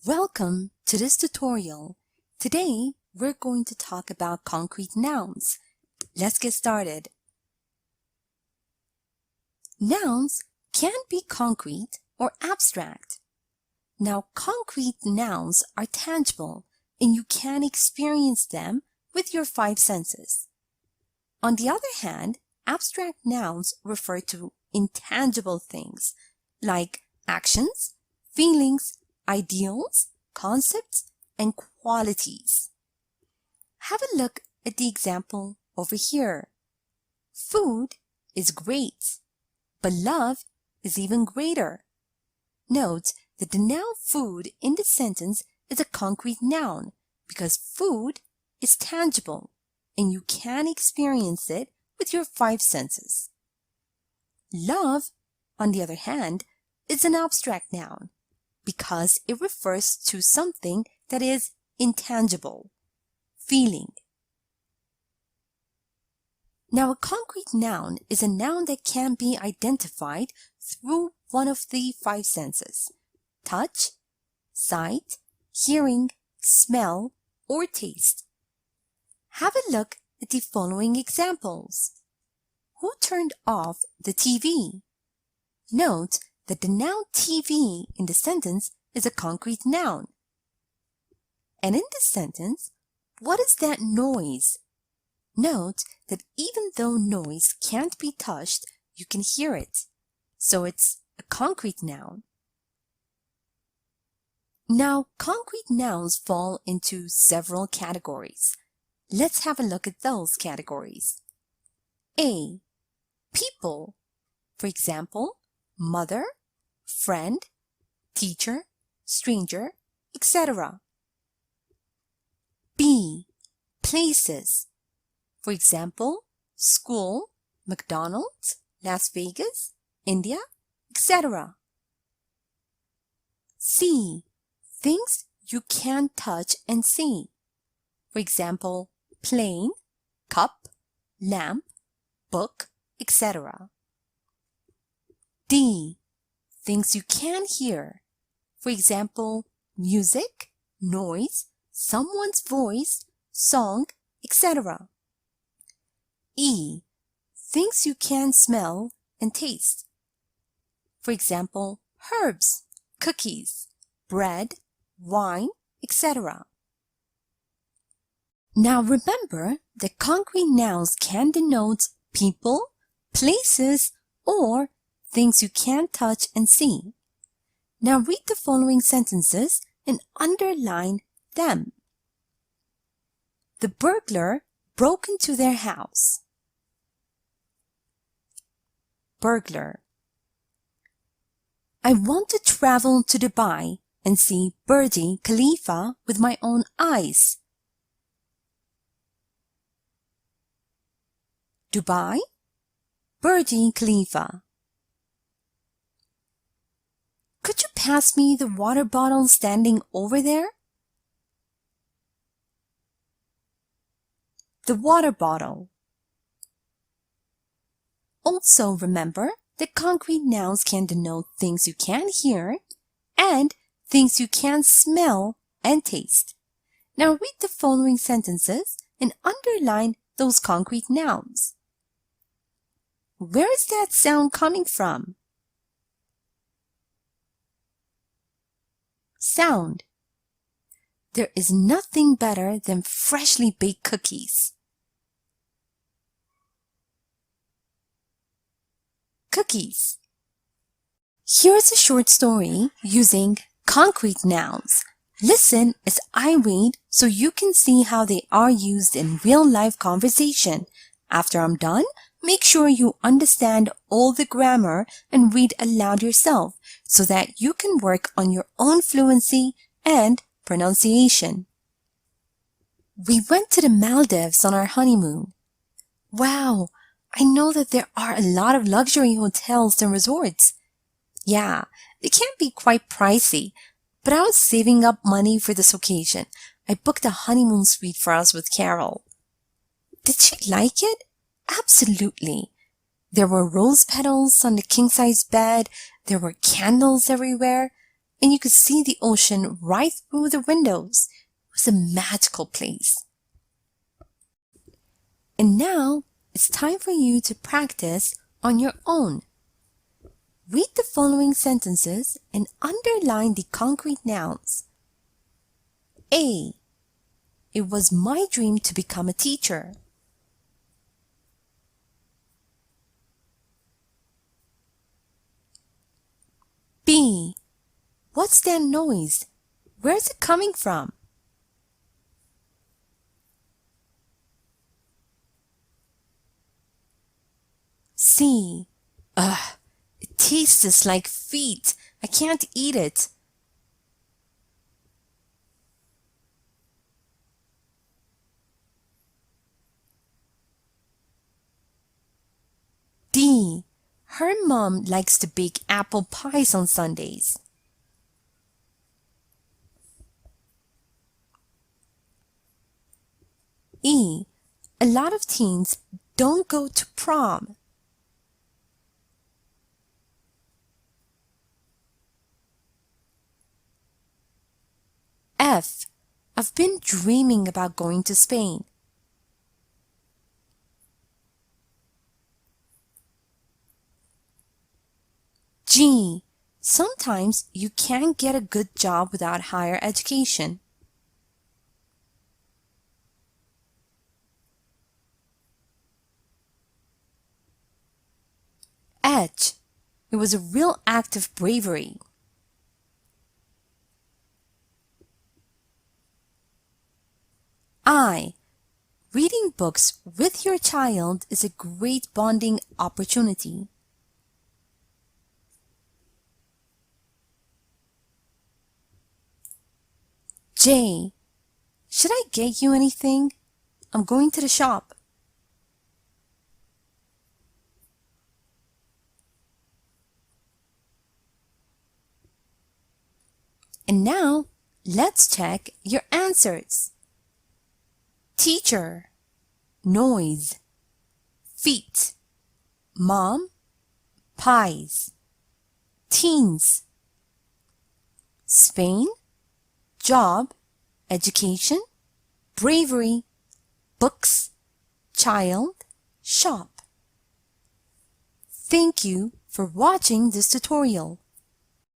Welcome to this tutorial. Today, we're going to talk about concrete nouns. Let's get started. Nouns can be concrete or abstract. Now, concrete nouns are tangible and you can experience them with your five senses. On the other hand, abstract nouns refer to intangible things like actions, feelings, ideals, concepts, and qualities. Have a look at the example over here. Food is great, but love is even greater. Note that the noun food in the sentence is a concrete noun because food is tangible and you can experience it with your five senses. Love, on the other hand, is an abstract noun because it refers to something that is intangible, feeling. Now, a concrete noun is a noun that can be identified through one of the five senses: touch, sight, hearing, smell, or taste. Have a look at the following examples. Who turned off the TV? Note that the noun TV in the sentence is a concrete noun. And in this sentence, what is that noise? Note that even though noise can't be touched, you can hear it. So it's a concrete noun. Now, concrete nouns fall into several categories. Let's have a look at those categories. A. People. For example, mother, friend, teacher, stranger, etc. B. Places. For example, school, McDonald, Las Vegas, India, etc. C. Things you can touch and see. For example, plane, cup, lamp, book, etc. D. Things you can hear. For example, music, noise, someone's voice, song, etc. E. Things you can smell and taste. For example, herbs, cookies, bread, wine, etc. Now remember that concrete nouns can denote people, places, or things you can touch and see. Now read the following sentences and underline them. The burglar broke into their house. Burglar. I want to travel to Dubai and see Burj Khalifa with my own eyes. Dubai, Burj Khalifa. Could you pass me the water bottle standing over there? The water bottle. Also remember that concrete nouns can denote things you can hear and things you can smell and taste. Now read the following sentences and underline those concrete nouns. Where is that sound coming from? Sound. There is nothing better than freshly baked cookies. Cookies. Here's a short story using concrete nouns. Listen as I read so you can see how they are used in real-life conversation. After I'm done, make sure you understand all the grammar and read aloud yourself so that you can work on your own fluency and pronunciation. We went to the Maldives on our honeymoon. Wow, I know that there are a lot of luxury hotels and resorts. Yeah, they can be quite pricey, but I was saving up money for this occasion. I booked a honeymoon suite for us with Carol. Did she like it? Absolutely. There were rose petals on the king-size bed. There were candles everywhere. and you could see the ocean right through the windows. It was a magical place. And now it's time for you to practice on your own. Read the following sentences and underline the concrete nouns. A. It was my dream to become a teacher. B. What's that noise? Where's it coming from? C. Ugh, it tastes like feet. I can't eat it. D. Her mom likes to bake apple pies on Sundays. E. A lot of teens don't go to prom. F. I've been dreaming about going to Spain. G. Sometimes you can't get a good job without higher education. H. It was a real act of bravery. I. Reading books with your child is a great bonding opportunity. J. Should I get you anything? I'm going to the shop. And now, let's check your answers. Teacher, noise, feet, mom, pies, teens, Spain, job, education, bravery, books, child, shop. Thank you for watching this tutorial.